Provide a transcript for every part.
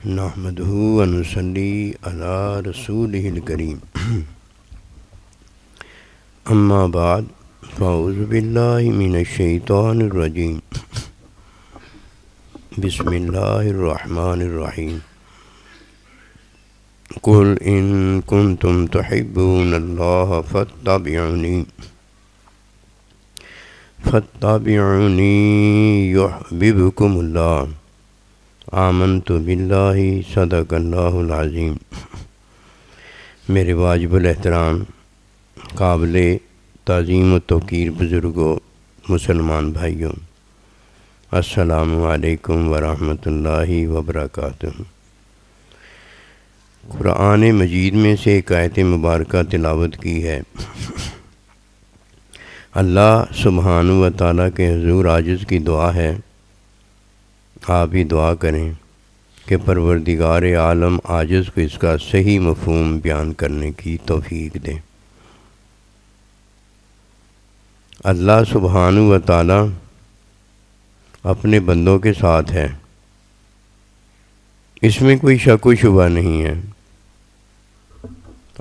نحمده ونصلي على رسوله الكريم اما بعد فاعوذ بالله من الشيطان الرجيم بسم الله الرحمن الرحيم قل إن كنتم تحبون الله فاتبعوني يحببكم الله آمنت باللہ صدق اللہ العظیم۔ میرے واجب الاحترام قابل تعظیم و توقیر بزرگوں، مسلمان بھائیوں، السلام علیکم ورحمۃ اللہ وبرکاتہ۔ قرآن مجید میں سے ایک آیت مبارکہ تلاوت کی ہے۔ اللہ سبحانہ و تعالیٰ کے حضور عاجز کی دعا ہے، آپ بھی دعا کریں کہ پروردگار عالم عاجز کو اس کا صحیح مفہوم بیان کرنے کی توفیق دے۔ اللہ سبحانہ و تعالیٰ اپنے بندوں کے ساتھ ہے، اس میں کوئی شک و شبہ نہیں ہے۔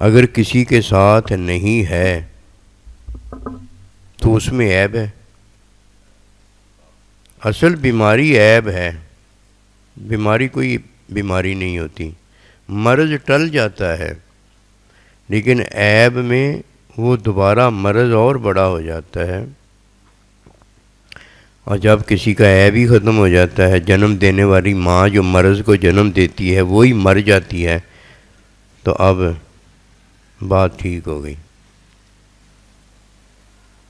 اگر کسی کے ساتھ نہیں ہے تو اس میں عیب ہے۔ اصل بیماری عیب ہے، بیماری کوئی بیماری نہیں ہوتی، مرض ٹل جاتا ہے، لیکن عیب میں وہ دوبارہ مرض اور بڑا ہو جاتا ہے۔ اور جب کسی کا عیب ہی ختم ہو جاتا ہے، جنم دینے والی ماں جو مرض کو جنم دیتی ہے وہی مر جاتی ہے، تو اب بات ٹھیک ہو گئی۔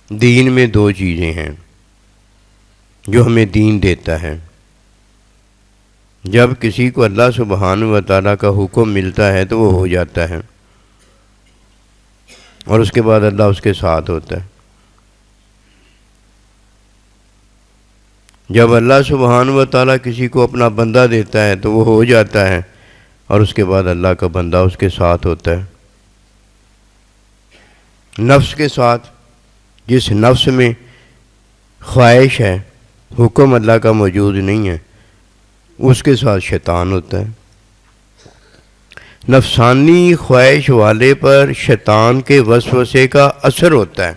دین میں دو چیزیں ہیں جو ہمیں دین دیتا ہے۔ جب کسی کو اللہ سبحانہ و تعالیٰ کا حکم ملتا ہے تو وہ ہو جاتا ہے، اور اس کے بعد اللہ اس کے ساتھ ہوتا ہے۔ جب اللہ سبحانہ و تعالیٰ کسی کو اپنا بندہ دیتا ہے تو وہ ہو جاتا ہے، اور اس کے بعد اللہ کا بندہ اس کے ساتھ ہوتا ہے۔ نفس کے ساتھ، جس نفس میں خواہش ہے، حکم اللہ کا موجود نہیں ہے، اس کے ساتھ شیطان ہوتا ہے۔ نفسانی خواہش والے پر شیطان کے وسوسے کا اثر ہوتا ہے،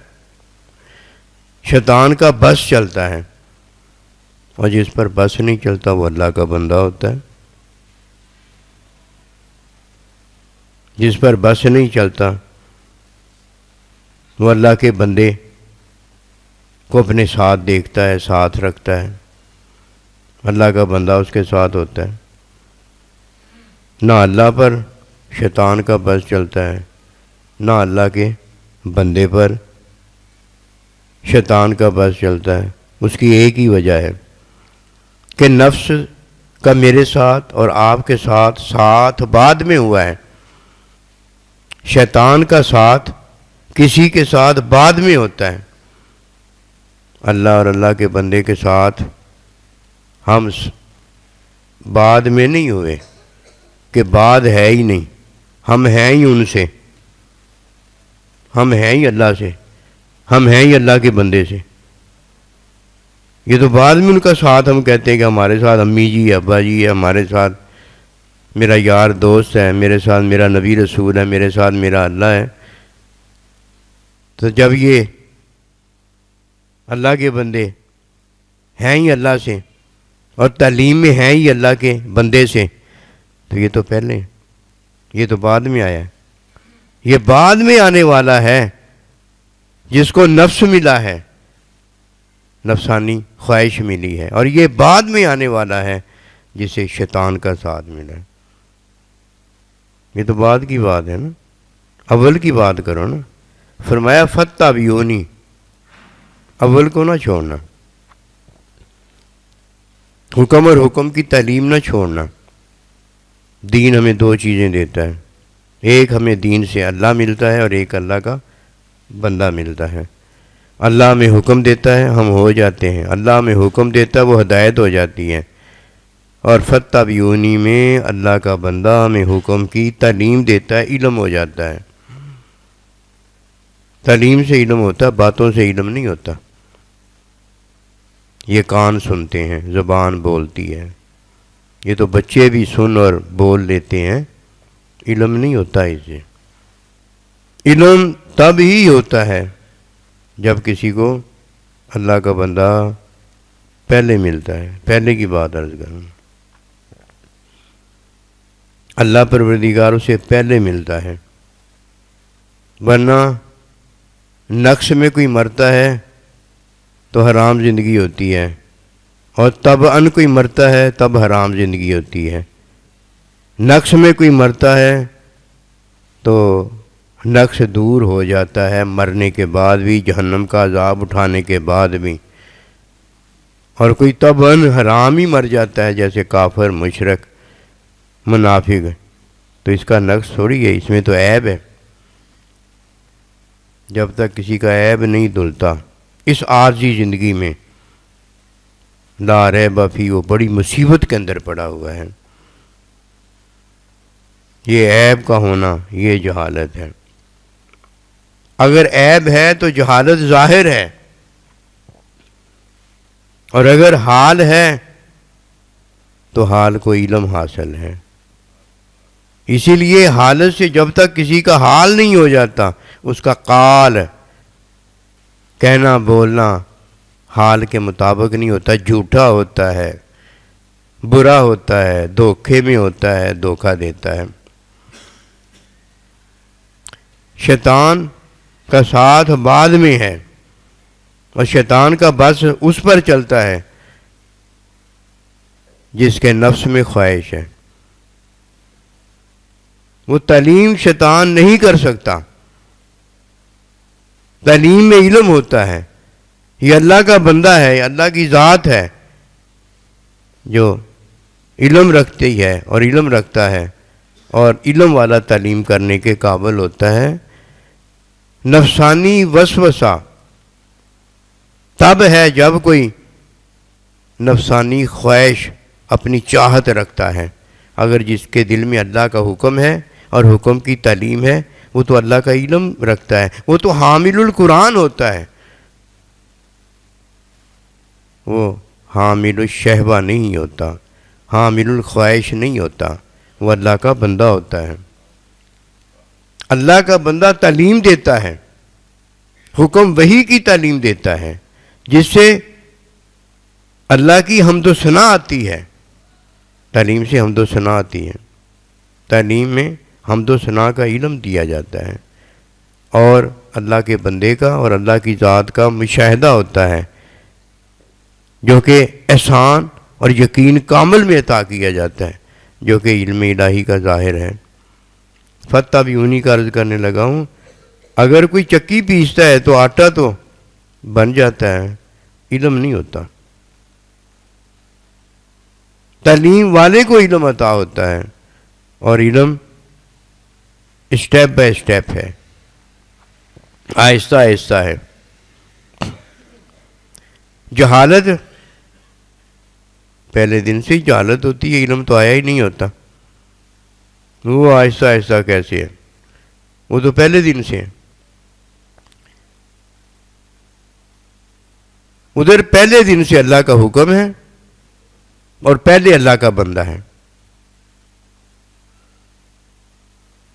شیطان کا بس چلتا ہے، اور جس پر بس نہیں چلتا وہ اللہ کا بندہ ہوتا ہے۔ جس پر بس نہیں چلتا وہ اللہ کے بندے کو اپنے ساتھ دیکھتا ہے، ساتھ رکھتا ہے، اللہ کا بندہ اس کے ساتھ ہوتا ہے۔ نہ اللہ پر شیطان کا بس چلتا ہے، نہ اللہ کے بندے پر شیطان کا بس چلتا ہے۔ اس کی ایک ہی وجہ ہے کہ نفس کا میرے ساتھ اور آپ کے ساتھ ساتھ بعد میں ہوا ہے، شیطان کا ساتھ کسی کے ساتھ بعد میں ہوتا ہے۔ اللہ اور اللہ کے بندے کے ساتھ ہم بعد میں نہیں ہوئے کہ بعد ہے ہی نہیں، ہم ہیں ہی ان سے، ہم ہیں ہی اللہ سے، ہم ہیں ہی اللہ کے بندے سے۔ یہ تو بعد میں ان کا ساتھ ہم کہتے ہیں کہ ہمارے ساتھ امی جی، ابا جی ہے، ہمارے ساتھ میرا یار دوست ہے، میرے ساتھ میرا نبی رسول ہے، میرے ساتھ میرا اللہ ہے۔ تو جب یہ اللہ کے بندے ہیں ہی اللہ سے اور تعلیم میں ہیں ہی اللہ کے بندے سے، تو یہ تو پہلے، یہ تو بعد میں آیا ہے۔ یہ بعد میں آنے والا ہے جس کو نفس ملا ہے، نفسانی خواہش ملی ہے، اور یہ بعد میں آنے والا ہے جسے شیطان کا ساتھ ملا ہے۔ یہ تو بعد کی بات ہے نا، اول کی بات کرو نا۔ فرمایا فاتبعونی، اول کو نہ چھوڑنا، حکم اور حکم کی تعلیم نہ چھوڑنا۔ دین ہمیں دو چیزیں دیتا ہے، ایک ہمیں دین سے اللہ ملتا ہے اور ایک اللہ کا بندہ ملتا ہے۔ اللہ ہمیں حکم دیتا ہے، ہم ہو جاتے ہیں، اللہ ہمیں حکم دیتا ہے، وہ ہدایت ہو جاتی ہے۔ اور فاتبعونی میں اللہ کا بندہ ہمیں حکم کی تعلیم دیتا ہے، علم ہو جاتا ہے۔ تعلیم سے علم ہوتا ہے، باتوں سے علم نہیں ہوتا۔ یہ کان سنتے ہیں، زبان بولتی ہے، یہ تو بچے بھی سن اور بول لیتے ہیں، علم نہیں ہوتا اسے۔ علم تب ہی ہوتا ہے جب کسی کو اللہ کا بندہ پہلے ملتا ہے۔ پہلے کی بات عرض کروں، اللہ پروردگار سے پہلے ملتا ہے، ورنہ نقش میں کوئی مرتا ہے تو حرام زندگی ہوتی ہے، اور طبعاً کوئی مرتا ہے تب حرام زندگی ہوتی ہے۔ نقش میں کوئی مرتا ہے تو نقش دور ہو جاتا ہے مرنے کے بعد بھی، جہنم کا عذاب اٹھانے کے بعد بھی، اور کوئی طبعاً حرام ہی مر جاتا ہے جیسے کافر، مشرک، منافق، تو اس کا نقص تھوڑی ہے، اس میں تو عیب ہے۔ جب تک کسی کا عیب نہیں دھلتا اس عارضی زندگی میں، لا ریب فی، وہ بڑی مصیبت کے اندر پڑا ہوا ہے۔ یہ عیب کا ہونا یہ جہالت ہے۔ اگر عیب ہے تو جہالت ظاہر ہے، اور اگر حال ہے تو حال کو علم حاصل ہے۔ اسی لیے حالت سے جب تک کسی کا حال نہیں ہو جاتا، اس کا قال، کہنا بولنا حال کے مطابق نہیں ہوتا، جھوٹا ہوتا ہے، برا ہوتا ہے، دھوکے میں ہوتا ہے، دھوکہ دیتا ہے۔ شیطان کا ساتھ بعد میں ہے، اور شیطان کا بس اس پر چلتا ہے جس کے نفس میں خواہش ہے۔ وہ تعلیم شیطان نہیں کر سکتا، تعلیم میں علم ہوتا ہے۔ یہ اللہ کا بندہ ہے، اللہ کی ذات ہے جو علم رکھتی ہے اور علم رکھتا ہے، اور علم والا تعلیم کرنے کے قابل ہوتا ہے۔ نفسانی وسوسہ تب ہے جب کوئی نفسانی خواہش، اپنی چاہت رکھتا ہے۔ اگر جس کے دل میں اللہ کا حکم ہے اور حکم کی تعلیم ہے، وہ تو اللہ کا علم رکھتا ہے، وہ تو حامل القرآن ہوتا ہے، وہ حامل الشہوہ نہیں ہوتا، حامل الخواہش نہیں ہوتا، وہ اللہ کا بندہ ہوتا ہے۔ اللہ کا بندہ تعلیم دیتا ہے، حکم وحی کی تعلیم دیتا ہے، جس سے اللہ کی حمد و ثنا آتی ہے۔ تعلیم سے حمد و ثنا آتی ہے، تعلیم میں حمد و ثنا کا علم دیا جاتا ہے، اور اللہ کے بندے کا اور اللہ کی ذات کا مشاہدہ ہوتا ہے، جو کہ احسان اور یقین کامل میں عطا کیا جاتا ہے، جو کہ علم الہی کا ظاہر ہے۔ فتح بھی انہی کا عرض کرنے لگا ہوں، اگر کوئی چکی پیستا ہے تو آٹا تو بن جاتا ہے، علم نہیں ہوتا۔ تعلیم والے کو علم عطا ہوتا ہے، اور علم اسٹیپ بائی اسٹیپ ہے، آہستہ آہستہ ہے۔ جہالت پہلے دن سے ہی جہالت ہوتی ہے، علم تو آیا ہی نہیں ہوتا۔ وہ آہستہ آہستہ کیسے ہے؟ وہ تو پہلے دن سے ہے۔ ادھر پہلے دن سے اللہ کا حکم ہے، اور پہلے اللہ کا بندہ ہے۔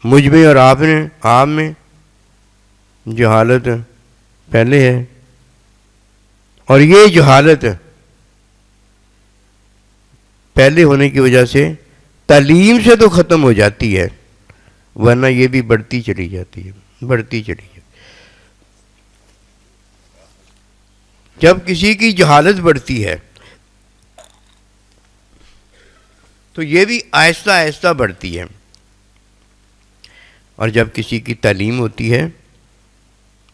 مجھ میں اور آپ میں جہالت پہلے ہے، اور یہ جہالت پہلے ہونے کی وجہ سے تعلیم سے تو ختم ہو جاتی ہے، ورنہ یہ بھی بڑھتی چلی جاتی ہے، بڑھتی چلی جاتی ہے۔ جب کسی کی جہالت بڑھتی ہے تو یہ بھی آہستہ آہستہ بڑھتی ہے، اور جب کسی کی تعلیم ہوتی ہے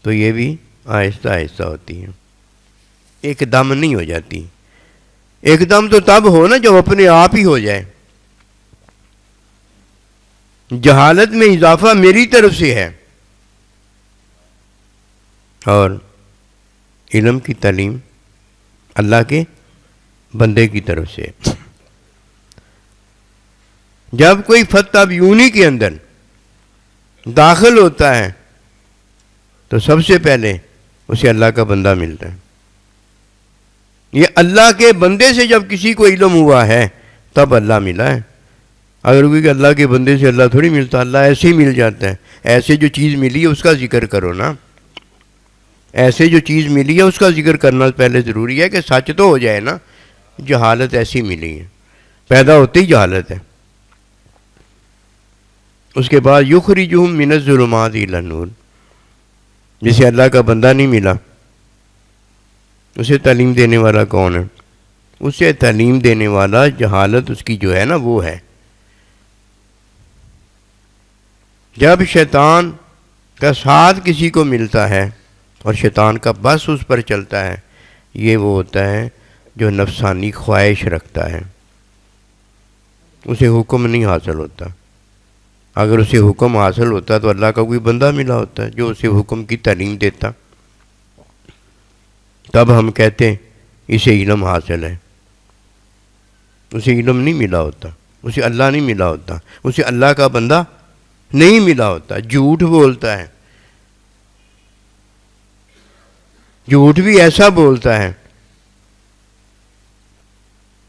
تو یہ بھی آہستہ آہستہ ہوتی ہے، ایک دم نہیں ہو جاتی۔ ایک دم تو تب ہو نا جب اپنے آپ ہی ہو جائے۔ جہالت میں اضافہ میری طرف سے ہے، اور علم کی تعلیم اللہ کے بندے کی طرف سے۔ جب کوئی فتح بیونی کے اندر داخل ہوتا ہے تو سب سے پہلے اسے اللہ کا بندہ ملتا ہے۔ یہ اللہ کے بندے سے جب کسی کو علم ہوا ہے تب اللہ ملا ہے. اگر کوئی کہ اللہ کے بندے سے اللہ تھوڑی ملتا، اللہ ایسے ہی مل جاتا ہے. ایسے جو چیز ملی ہے اس کا ذکر کرو نا. ایسے جو چیز ملی ہے اس کا ذکر کرنا پہلے ضروری ہے کہ سچ تو ہو جائے نا. جہالت ایسی ملی ہے، پیدا ہوتے ہی جہالت ہے. اس کے بعد یخرجہم من الظلمات الی النور. جسے اللہ کا بندہ نہیں ملا اسے تعلیم دینے والا کون ہے؟ اسے تعلیم دینے والا جہالت اس کی جو ہے نا وہ ہے. جب شیطان کا ساتھ کسی کو ملتا ہے اور شیطان کا بس اس پر چلتا ہے، یہ وہ ہوتا ہے جو نفسانی خواہش رکھتا ہے. اسے حکم نہیں حاصل ہوتا. اگر اسے حکم حاصل ہوتا تو اللہ کا کوئی بندہ ملا ہوتا ہے جو اسے حکم کی تعلیم دیتا. تب ہم کہتے ہیں اسے علم حاصل ہے. اسے علم نہیں ملا ہوتا، اسے اللہ نہیں ملا ہوتا، اسے اللہ کا بندہ نہیں ملا ہوتا. جھوٹ بولتا ہے، جھوٹ بھی ایسا بولتا ہے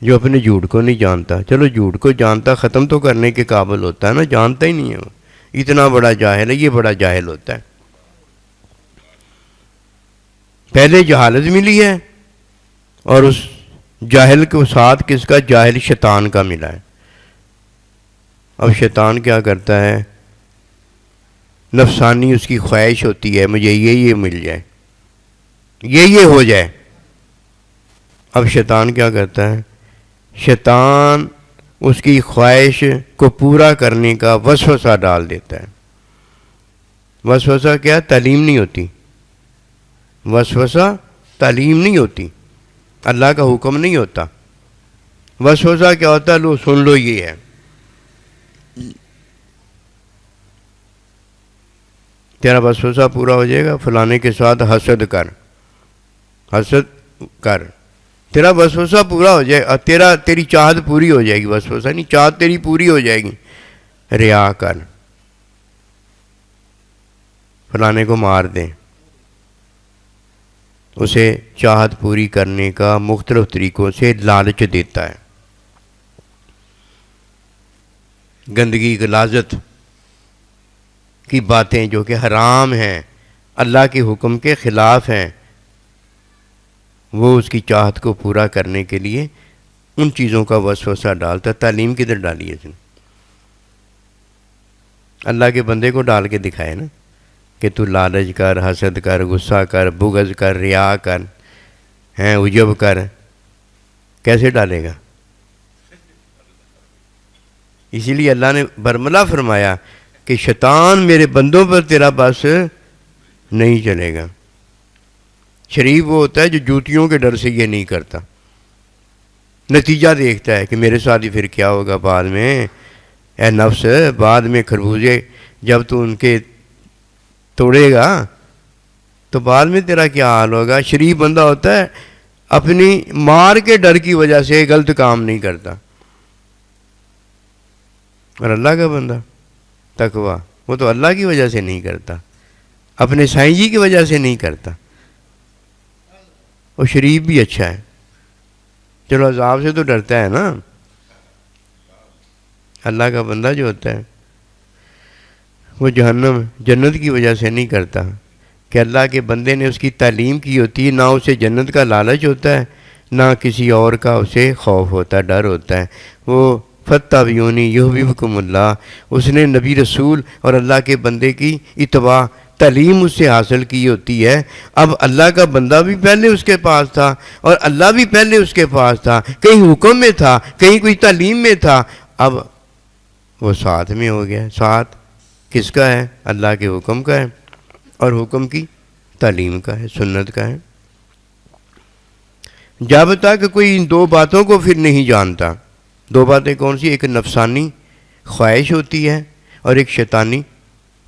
جو اپنے جھوٹ کو نہیں جانتا. چلو جھوٹ کو جانتا، ختم تو کرنے کے قابل ہوتا ہے نا، جانتا ہی نہیں ہے وہ. اتنا بڑا جاہل ہے، یہ بڑا جاہل ہوتا ہے. پہلے جہالت ملی ہے اور اس جاہل کے ساتھ کس کا؟ جاہل شیطان کا ملا ہے. اب شیطان کیا کرتا ہے؟ نفسانی اس کی خواہش ہوتی ہے مجھے یہ مل جائے، یہ ہو جائے. اب شیطان کیا کرتا ہے؟ شیطان اس کی خواہش کو پورا کرنے کا وسوسہ ڈال دیتا ہے. وسوسہ کیا؟ تعلیم نہیں ہوتی. وسوسہ تعلیم نہیں ہوتی، اللہ کا حکم نہیں ہوتا. وسوسہ کیا ہوتا ہے؟ لو سن لو یہ ہے. تیرا وسوسہ پورا ہو جائے گا، فلانے کے ساتھ حسد کر، حسد کر. تیرا وسوسہ پورا ہو جائے اور تیری چاہت پوری ہو جائے گی. وسوسہ نہیں، چاہت تیری پوری ہو جائے گی. ریا کر، فلانے کو مار دیں. اسے چاہت پوری کرنے کا مختلف طریقوں سے لالچ دیتا ہے. گندگی غلاظت کی باتیں جو کہ حرام ہیں، اللہ کے حکم کے خلاف ہیں، وہ اس کی چاہت کو پورا کرنے کے لیے ان چیزوں کا وسوسہ ڈالتا ہے. تعلیم کدھر ڈالی ہے؟ اللہ کے بندے کو ڈال کے دکھائے نا کہ تو لالچ کر، حسد کر، غصہ کر، بغض کر، ریا کر، عجب کر. کیسے ڈالے گا؟ اسی لیے اللہ نے برملا فرمایا کہ شیطان میرے بندوں پر تیرا بس نہیں چلے گا. شریف وہ ہوتا ہے جو جوتیوں کے ڈر سے یہ نہیں کرتا، نتیجہ دیکھتا ہے کہ میرے ساتھ ہی پھر کیا ہوگا بعد میں. اے نفس، بعد میں خربوزے جب تو ان کے توڑے گا تو بعد میں تیرا کیا حال ہوگا. شریف بندہ ہوتا ہے اپنی مار کے ڈر کی وجہ سے غلط کام نہیں کرتا. اور اللہ کا بندہ تقویٰ وہ تو اللہ کی وجہ سے نہیں کرتا، اپنے سائیں جی کی وجہ سے نہیں کرتا. وہ شریف بھی اچھا ہے، چلو عذاب سے تو ڈرتا ہے نا. اللہ کا بندہ جو ہوتا ہے وہ جہنم جنت کی وجہ سے نہیں کرتا کہ اللہ کے بندے نے اس کی تعلیم کی ہوتی ہے. نہ اسے جنت کا لالچ ہوتا ہے، نہ کسی اور کا اسے خوف ہوتا ہے، ڈر ہوتا ہے. وہ فَاتَّبِعُونِی یُحْبِبْکُمُ اللہ، اس نے نبی رسول اور اللہ کے بندے کی اتباع تعلیم اس سے حاصل کی ہوتی ہے. اب اللہ کا بندہ بھی پہلے اس کے پاس تھا اور اللہ بھی پہلے اس کے پاس تھا، کہیں حکم میں تھا، کہیں کوئی تعلیم میں تھا. اب وہ ساتھ میں ہو گیا. ساتھ کس کا ہے؟ اللہ کے حکم کا ہے اور حکم کی تعلیم کا ہے، سنت کا ہے. جب تک کوئی ان دو باتوں کو پھر نہیں جانتا. دو باتیں کون سی؟ ایک نفسانی خواہش ہوتی ہے اور ایک شیطانی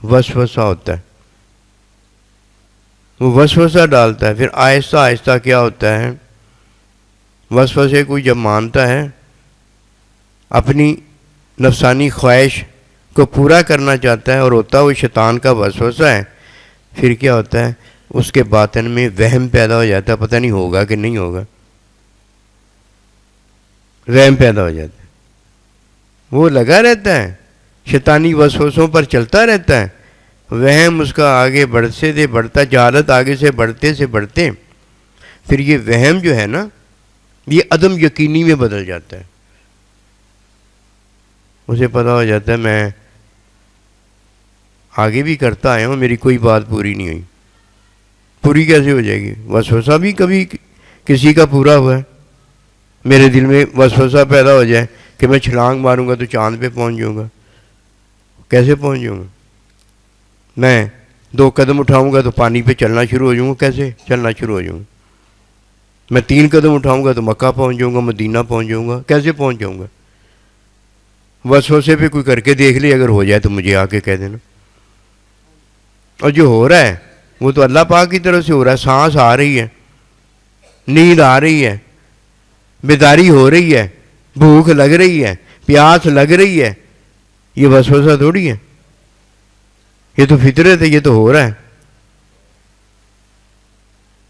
وسوسہ ہوتا ہے. وہ وسوسہ ڈالتا ہے، پھر آہستہ آہستہ کیا ہوتا ہے؟ وسوسے کو جب مانتا ہے، اپنی نفسانی خواہش کو پورا کرنا چاہتا ہے اور ہوتا وہ شیطان کا وسوسہ ہے، پھر کیا ہوتا ہے؟ اس کے باطن میں وہم پیدا ہو جاتا ہے، پتہ نہیں ہوگا کہ نہیں ہوگا. وہم پیدا ہو جاتا ہے. وہ لگا رہتا ہے، شیطانی وسوسوں پر چلتا رہتا ہے، وہم اس کا آگے بڑھتے سے بڑھتا، جہالت آگے سے بڑھتے پھر یہ وہم جو ہے نا یہ عدم یقینی میں بدل جاتا ہے۔ اسے پتہ ہو جاتا ہے میں آگے بھی کرتا آیا ہوں، میری کوئی بات پوری نہیں ہوئی۔ پوری کیسے ہو جائے گی؟ وسوسہ بھی کبھی کسی کا پورا ہوا ہے۔ میرے دل میں وسوسہ پیدا ہو جائے کہ میں چھلانگ ماروں گا تو چاند پہ پہنچ جاؤں گا، کیسے پہنچ جاؤں گا؟ میں 2 قدم اٹھاؤں گا تو پانی پہ چلنا شروع ہو جاؤں گا، کیسے چلنا شروع ہو جاؤں گا؟ میں 3 قدم اٹھاؤں گا تو مکہ پہنچ جاؤں گا، مدینہ پہنچ جاؤں گا، کیسے پہنچ جاؤں گا؟ وسوسے پہ کوئی کر کے دیکھ لے، اگر ہو جائے تو مجھے آ کے کہہ دینا۔ اور جو ہو رہا ہے وہ تو اللہ پاک کی طرف سے ہو رہا ہے۔ سانس آ رہی ہے، نیند آ رہی ہے، بیداری ہو رہی ہے، بھوک لگ رہی ہے، پیاس لگ رہی ہے، یہ وسوسہ تھوڑی ہے، یہ تو فطرت ہے، یہ تو ہو رہا ہے۔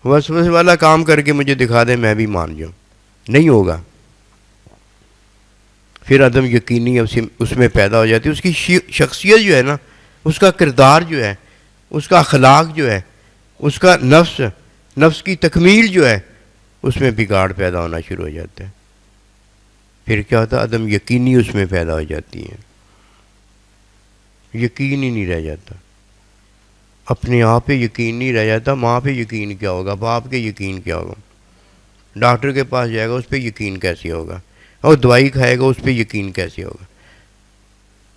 وسوسے والا کام کر کے مجھے دکھا دے میں بھی مان جاؤں، نہیں ہوگا۔ پھر عدم یقینی اس میں پیدا ہو جاتی ہے، اس کی شخصیت جو ہے نا، اس کا کردار جو ہے، اس کا اخلاق جو ہے، اس کا نفس کی تکمیل جو ہے، اس میں بگاڑ پیدا ہونا شروع ہو جاتا ہے۔ پھر کیا ہوتا ہے؟ عدم یقینی اس میں پیدا ہو جاتی ہے، یقین ہی نہیں رہ جاتا، اپنے آپ پہ یقین نہیں رہ جاتا۔ ماں پہ یقین کیا ہوگا؟ باپ کے یقین کیا ہوگا؟ ڈاکٹر کے پاس جائے گا اس پہ یقین کیسے ہوگا؟ اور دوائی کھائے گا اس پہ یقین کیسے ہوگا؟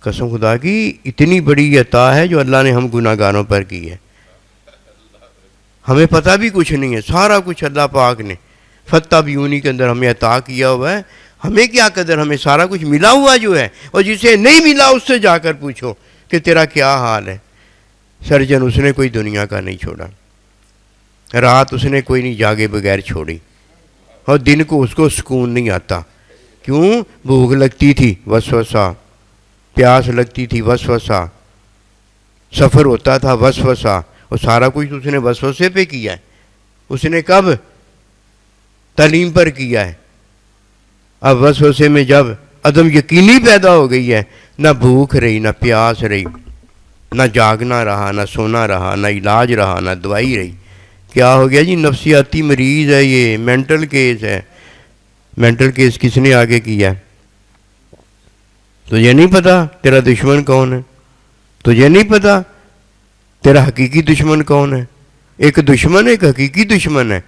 قسم خدا کی اتنی بڑی عطا ہے جو اللہ نے ہم گناہ گاروں پر کی ہے، ہمیں پتہ بھی کچھ نہیں ہے، سارا کچھ اللہ پاک نے فتح بیونی کے اندر ہمیں عطا کیا ہوا ہے۔ ہمیں کیا قدر، ہمیں سارا کچھ ملا ہوا جو ہے، اور جسے نہیں ملا اس سے جا کر پوچھو کہ تیرا کیا حال ہے۔ سرجن اس نے کوئی دنیا کا نہیں چھوڑا، رات اس نے کوئی نہیں جاگے بغیر چھوڑی، اور دن کو اس کو سکون نہیں آتا۔ کیوں؟ بھوک لگتی تھی وسوسہ، پیاس لگتی تھی وسوسہ، سفر ہوتا تھا وسوسہ، اور سارا کچھ اس نے وسوسے پہ کیا ہے۔ اس نے کب؟ تعلیم پر کیا ہے۔ اب وسوسے میں جب عدم یقینی پیدا ہو گئی ہے، نہ بھوک رہی، نہ پیاس رہی، نہ جاگنا رہا، نہ سونا رہا، نہ علاج رہا، نہ دوائی رہی، کیا ہو گیا جی؟ نفسیاتی مریض ہے یہ، مینٹل کیس ہے۔ مینٹل کیس کس نے آگے کیا ہے؟ تجھے نہیں پتا تیرا دشمن کون ہے؟ تجھے نہیں پتا تیرا حقیقی دشمن کون ہے؟ ایک دشمن ہے، ایک حقیقی دشمن ہے۔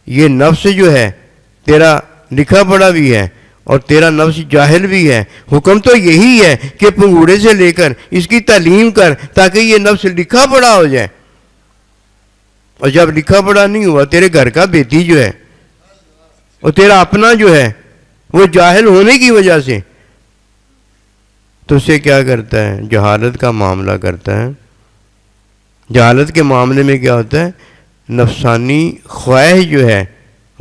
یہ نفس جو ہے تیرا لکھا پڑا بھی ہے، اور تیرا نفس جاہل بھی ہے۔ حکم تو یہی ہے کہ پنگوڑے سے لے کر اس کی تعلیم کر تاکہ یہ نفس لکھا پڑا ہو جائے۔ اور جب لکھا پڑا نہیں ہوا، تیرے گھر کا بیٹی جو ہے اور تیرا اپنا جو ہے وہ جاہل ہونے کی وجہ سے تو اسے کیا کرتا ہے؟ جہالت کا معاملہ کرتا ہے۔ جہالت کے معاملے میں کیا ہوتا ہے؟ نفسانی خواہش جو ہے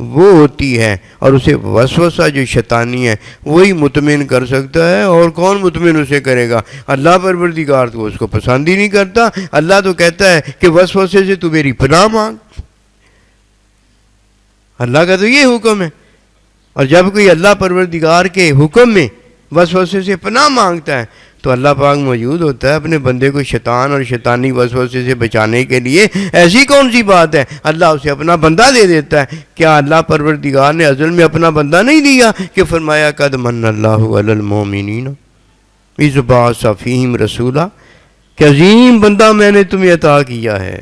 وہ ہوتی ہے، اور اسے وسوسہ جو شیطانی ہے وہی مطمئن کر سکتا ہے۔ اور کون مطمئن اسے کرے گا؟ اللہ پروردگار تو اس کو پسند ہی نہیں کرتا۔ اللہ تو کہتا ہے کہ وسوسے سے تو میری پناہ مانگ۔ اللہ کا تو یہ حکم ہے، اور جب کوئی اللہ پروردگار کے حکم میں وسوسے سے پناہ مانگتا ہے تو اللہ پاک موجود ہوتا ہے اپنے بندے کو شیطان اور شیطانی وسوسے سے بچانے کے لیے۔ ایسی کون سی بات ہے؟ اللہ اسے اپنا بندہ دے دیتا ہے۔ کیا اللہ پروردگار نے ازل میں اپنا بندہ نہیں دیا کہ فرمایا قد من اللہ علی المومنین اذ بعث فیہم رسولا، کہ عظیم بندہ میں نے تمہیں عطا کیا ہے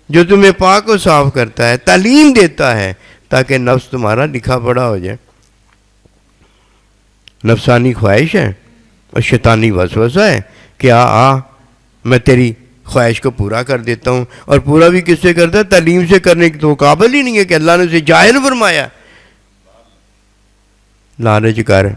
جو تمہیں پاک و صاف کرتا ہے، تعلیم دیتا ہے تاکہ نفس تمہارا لکھا پڑا ہو جائے۔ نفسانی خواہش ہے اور شیطانی وسوسہ ہے کہ میں تیری خواہش کو پورا کر دیتا ہوں، اور پورا بھی کس سے کرتا ہے؟ تعلیم سے کرنے کی تو قابل ہی نہیں ہے کہ اللہ نے اسے جاہل فرمایا۔ لالچ کر،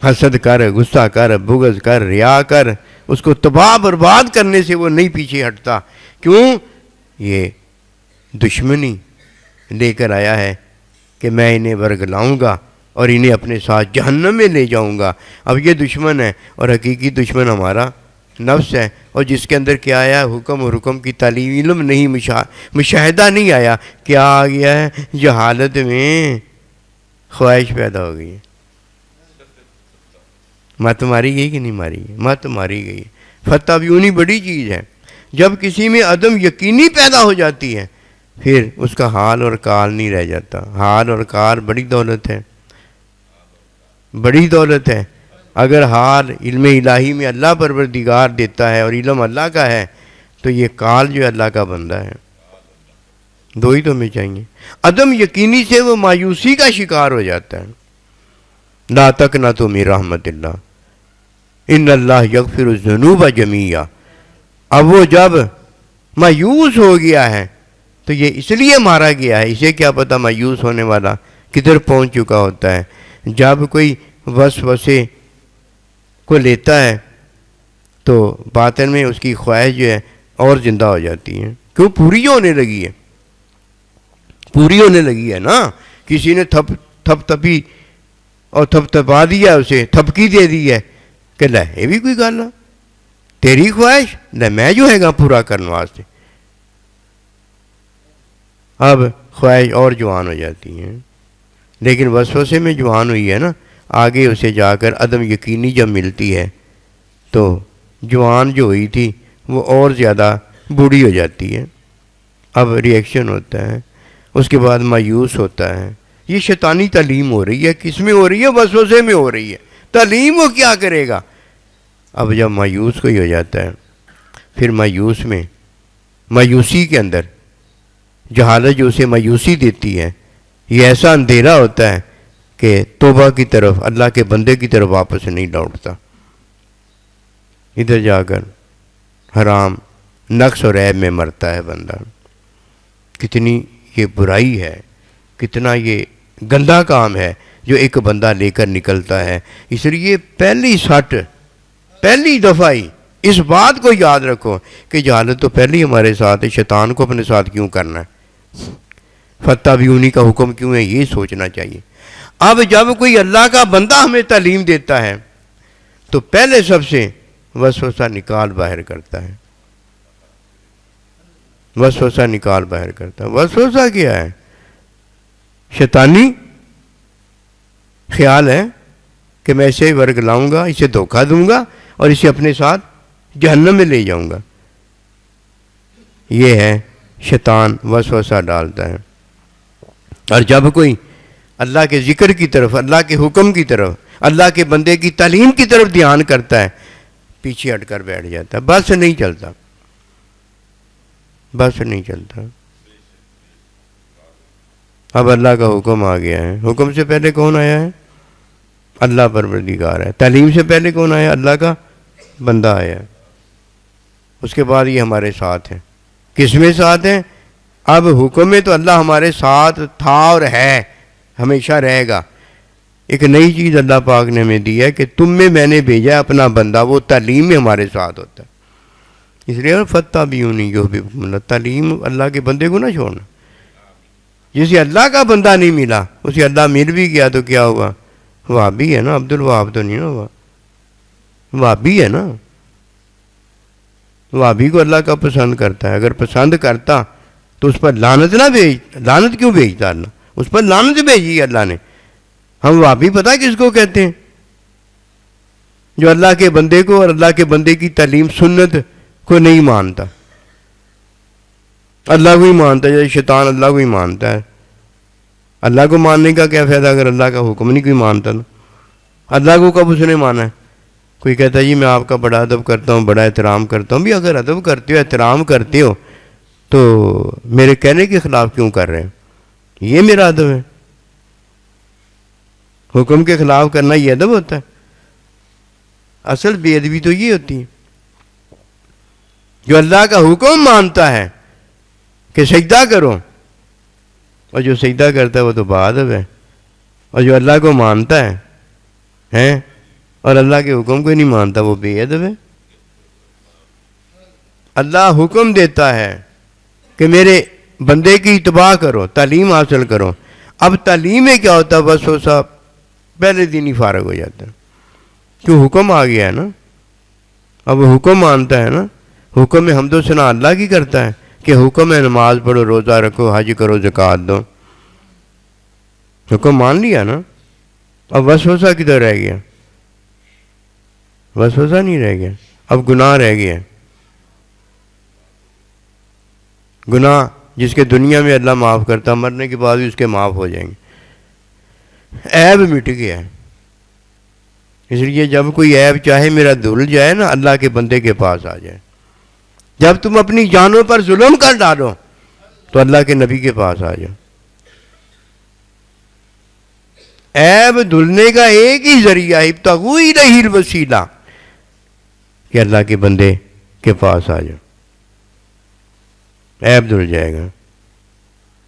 حسد کر، غصہ کر، بغض کر، ریا کر، اس کو تباہ برباد کرنے سے وہ نہیں پیچھے ہٹتا۔ کیوں؟ یہ دشمنی لے کر آیا ہے کہ میں انہیں ورگلاؤں گا اور انہیں اپنے ساتھ جہنم میں لے جاؤں گا۔ اب یہ دشمن ہے، اور حقیقی دشمن ہمارا نفس ہے، اور جس کے اندر کیا آیا؟ حکم اور حکم کی تعلیم، علم نہیں، مشاہدہ نہیں آیا۔ کیا آ گیا ہے؟ جہالت میں خواہش پیدا ہو گئی ہے۔ مت ماری گئی کہ نہیں ماری گئی؟ مت ماری گئی۔ فتح بیونی بڑی چیز ہے۔ جب کسی میں عدم یقینی پیدا ہو جاتی ہے پھر اس کا حال اور کال نہیں رہ جاتا۔ حال اور کال بڑی دولت ہے، بڑی دولت ہے۔ اگر حال علم الہی میں اللہ پروردگار دیتا ہے اور علم اللہ کا ہے تو یہ کال جو اللہ کا بندہ ہے، دو ہی تو ہمیں چاہیے۔ عدم یقینی سے وہ مایوسی کا شکار ہو جاتا ہے۔ لا تقنطوا من رحمت اللہ ان اللہ یغفر الذنوب جمیعا۔ اب وہ جب مایوس ہو گیا ہے تو یہ اس لیے مارا گیا ہے، اسے کیا پتہ مایوس ہونے والا کدھر پہنچ چکا ہوتا ہے۔ جب کوئی وسوسے کو لیتا ہے تو باطن میں اس کی خواہش جو ہے اور زندہ ہو جاتی ہے، کیوں؟ پوری ہونے لگی ہے، پوری ہونے لگی ہے نا۔ کسی نے تھپ تپی اور تھپ تپا دیا، اسے تھپکی دے دی ہے کہ لے یہ بھی کوئی گل ہے، تیری خواہش لے میں جو ہے گا پورا کرنے واسطے۔ اب خواہش اور جوان ہو جاتی ہیں، لیکن وسوسے میں جوان ہوئی ہے نا، آگے اسے جا کر عدم یقینی جب ملتی ہے تو جوان جو ہوئی تھی وہ اور زیادہ بوڑھی ہو جاتی ہے۔ اب ریئیکشن ہوتا ہے، اس کے بعد مایوس ہوتا ہے۔ یہ شیطانی تعلیم ہو رہی ہے، کس میں ہو رہی ہے؟ وسوسے میں ہو رہی ہے۔ تعلیم وہ کیا کرے گا؟ اب جب مایوس کوئی ہو جاتا ہے پھر مایوس میں، مایوسی کے اندر جہالت جو اسے مایوسی دیتی ہے، یہ ایسا اندھیرا ہوتا ہے کہ توبہ کی طرف، اللہ کے بندے کی طرف واپس نہیں لوٹتا۔ ادھر جا کر حرام نقص اور عیب میں مرتا ہے بندہ۔ کتنی یہ برائی ہے، کتنا یہ گندا کام ہے جو ایک بندہ لے کر نکلتا ہے۔ اس لیے پہلی سٹ، پہلی دفعہ ہی اس بات کو یاد رکھو کہ جہالت تو پہلے ہی ہمارے ساتھ ہے، شیطان کو اپنے ساتھ کیوں کرنا ہے؟ فتح بیونی کا حکم کیوں ہے؟ یہ سوچنا چاہیے۔ اب جب کوئی اللہ کا بندہ ہمیں تعلیم دیتا ہے تو پہلے سب سے وسوسہ نکال باہر کرتا ہے، وسوسہ نکال باہر کرتا ہے۔ وسوسہ کیا ہے؟ شیطانی خیال ہے کہ میں اسے ورگ لاؤں گا، اسے دھوکہ دوں گا اور اسے اپنے ساتھ جہنم میں لے جاؤں گا۔ یہ ہے شیطان وسوسہ ڈالتا ہے۔ اور جب کوئی اللہ کے ذکر کی طرف، اللہ کے حکم کی طرف، اللہ کے بندے کی تعلیم کی طرف دھیان کرتا ہے، پیچھے ہٹ کر بیٹھ جاتا ہے، بس نہیں چلتا، بس نہیں چلتا۔ اب اللہ کا حکم آ گیا ہے۔ حکم سے پہلے کون آیا ہے؟ اللہ پروردگار ہے۔ تعلیم سے پہلے کون آیا؟ اللہ کا بندہ آیا ہے۔ اس کے بعد یہ ہمارے ساتھ ہیں۔ کس میں ساتھ ہیں؟ اب حکم میں تو اللہ ہمارے ساتھ تھا اور ہے، ہمیشہ رہے گا۔ ایک نئی چیز اللہ پاک نے ہمیں دی ہے کہ تم میں نے بھیجا ہے اپنا بندہ، وہ تعلیم میں ہمارے ساتھ ہوتا ہے۔ اس لیے فتح بیونی جو بھی تعلیم اللہ کے بندے کو نہ چھوڑنا۔ جسے اللہ کا بندہ نہیں ملا، اسے اللہ مل بھی گیا تو کیا ہوا؟ وہابی ہے نا، عبد الوہاب تو نہیں ہوا، وہابی ہے نا۔ وہابی کو اللہ کا پسند کرتا ہے، اگر پسند کرتا تو اس پر لعنت نہ بھیج، لعنت کیوں بھیجتا اللہ؟ اس پر لعنت بھیجی اللہ نے۔ ہم وہابی پتہ کس کو کہتے ہیں؟ جو اللہ کے بندے کو اور اللہ کے بندے کی تعلیم سنت کو نہیں مانتا، اللہ کو ہی مانتا ہے، جیسے شیطان اللہ کو ہی مانتا ہے۔ اللہ کو ماننے کا کیا فائدہ اگر اللہ کا حکم نہیں کوئی مانتا نا؟ اللہ کو کب اس نے مانا ہے؟ کوئی کہتا ہے جی میں آپ کا بڑا ادب کرتا ہوں، بڑا احترام کرتا ہوں۔ بھی اگر ادب کرتے ہو، احترام کرتے ہو تو میرے کہنے کے خلاف کیوں کر رہے ہیں؟ یہ میرا ادب ہے؟ حکم کے خلاف کرنا یہ ادب ہوتا ہے؟ اصل بے ادبی تو یہ ہوتی ہے۔ جو اللہ کا حکم مانتا ہے کہ سجدہ کرو، اور جو سجدہ کرتا ہے وہ تو با-ادب ہے، اور جو اللہ کو مانتا ہے اور اللہ کے حکم کو نہیں مانتا وہ بے ادب ہے۔ اللہ حکم دیتا ہے کہ میرے بندے کی اتباع کرو، تعلیم حاصل کرو۔ اب تعلیم میں کیا ہوتا ہے؟ وسوسہ پہلے دن ہی فارغ ہو جاتا ہے، کیوں؟ حکم آ گیا ہے نا۔ اب حکم مانتا ہے نا، حکم میں حمد و ثنا اللہ کی کرتا ہے کہ حکم ہے نماز پڑھو، روزہ رکھو، حج کرو، زکوٰۃ دو۔ حکم مان لیا نا، اب وسوسہ کدھر رہ گیا؟ وسوسہ نہیں رہ گیا، اب گناہ رہ گیا. گناہ جس کے دنیا میں اللہ معاف کرتا، مرنے کے بعد بھی اس کے معاف ہو جائیں گے. عیب مٹ گیا ہے. اس لیے جب کوئی عیب چاہے میرا دھل جائے نا، اللہ کے بندے کے پاس آ جائے. جب تم اپنی جانوں پر ظلم کر ڈالو تو اللہ کے نبی کے پاس آ جاؤ. عیب دھلنے کا ایک ہی ذریعہ ابتغوا الیہ الوسیلہ کہ اللہ کے بندے کے پاس آ جاؤ، عیب دھل جائے گا.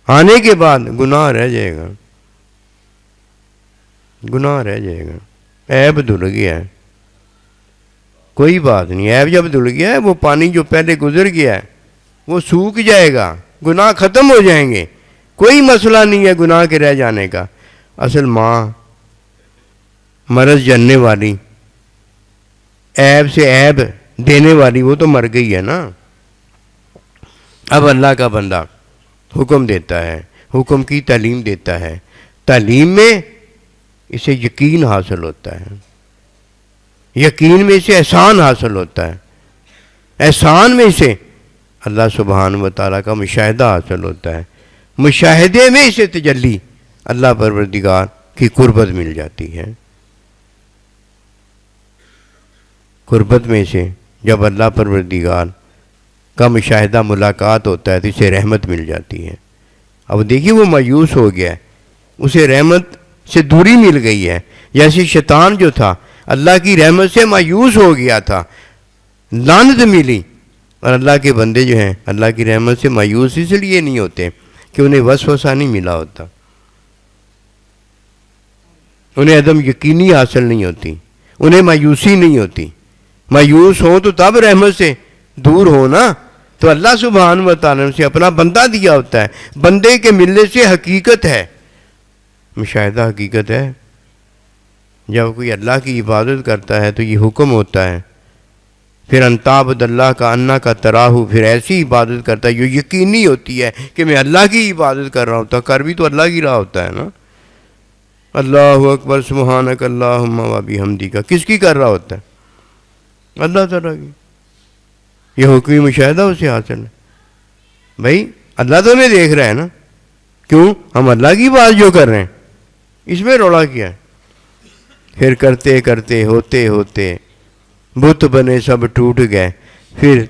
آنے کے بعد گناہ رہ جائے گا، گناہ رہ جائے گا. عیب دھل گیا ہے، کوئی بات نہیں. عیب جب دھل گیا ہے، وہ پانی جو پہلے گزر گیا ہے وہ سوکھ جائے گا، گناہ ختم ہو جائیں گے. کوئی مسئلہ نہیں ہے گناہ کے رہ جانے کا. اصل ماں مرض جننے والی، عیب سے عیب دینے والی، وہ تو مر گئی ہے نا. اب اللہ کا بندہ حکم دیتا ہے، حکم کی تعلیم دیتا ہے. تعلیم میں اسے یقین حاصل ہوتا ہے، یقین میں اسے احسان حاصل ہوتا ہے، احسان میں اسے اللہ سبحانہ و تعالیٰ کا مشاہدہ حاصل ہوتا ہے، مشاہدے میں اسے تجلی اللہ پروردگار کی قربت مل جاتی ہے. قربت میں سے جب اللہ پروردگار کا مشاہدہ ملاقات ہوتا ہے تو اسے رحمت مل جاتی ہے. اب دیکھیے وہ مایوس ہو گیا ہے، اسے رحمت سے دوری مل گئی ہے. جیسے شیطان جو تھا اللہ کی رحمت سے مایوس ہو گیا تھا، لعنت ملی. اور اللہ کے بندے جو ہیں اللہ کی رحمت سے مایوس اس لیے نہیں ہوتے کہ انہیں وسوسہ نہیں ملا ہوتا، انہیں عدم یقینی حاصل نہیں ہوتی، انہیں مایوسی نہیں ہوتی. مایوس ہو تو تب رحمت سے دور ہونا. تو اللہ سبحانہ و تعالیٰ نے اپنا بندہ دیا ہوتا ہے. بندے کے ملنے سے حقیقت ہے، مشاہدہ حقیقت ہے. جب کوئی اللہ کی عبادت کرتا ہے تو یہ حکم ہوتا ہے، پھر انتعبد اللہ کا انا کا تراہو، پھر ایسی عبادت کرتا ہے جو یقینی ہوتی ہے کہ میں اللہ کی عبادت کر رہا ہوں. تو کر بھی تو اللہ کی راہ ہوتا ہے نا. اللہ اکبر سبحانک اللہم و بحمدک کس کی کر رہا ہوتا ہے؟ اللہ تعالیٰ کی. یہ حکمی مشاہدہ اسے حاصل ہے. بھائی اللہ تو ہمیں دیکھ رہا ہے نا، کیوں ہم اللہ کی بات جو کر رہے ہیں اس میں روڑا کیا ہے؟ پھر کرتے کرتے ہوتے ہوتے بت بنے سب ٹوٹ گئے. پھر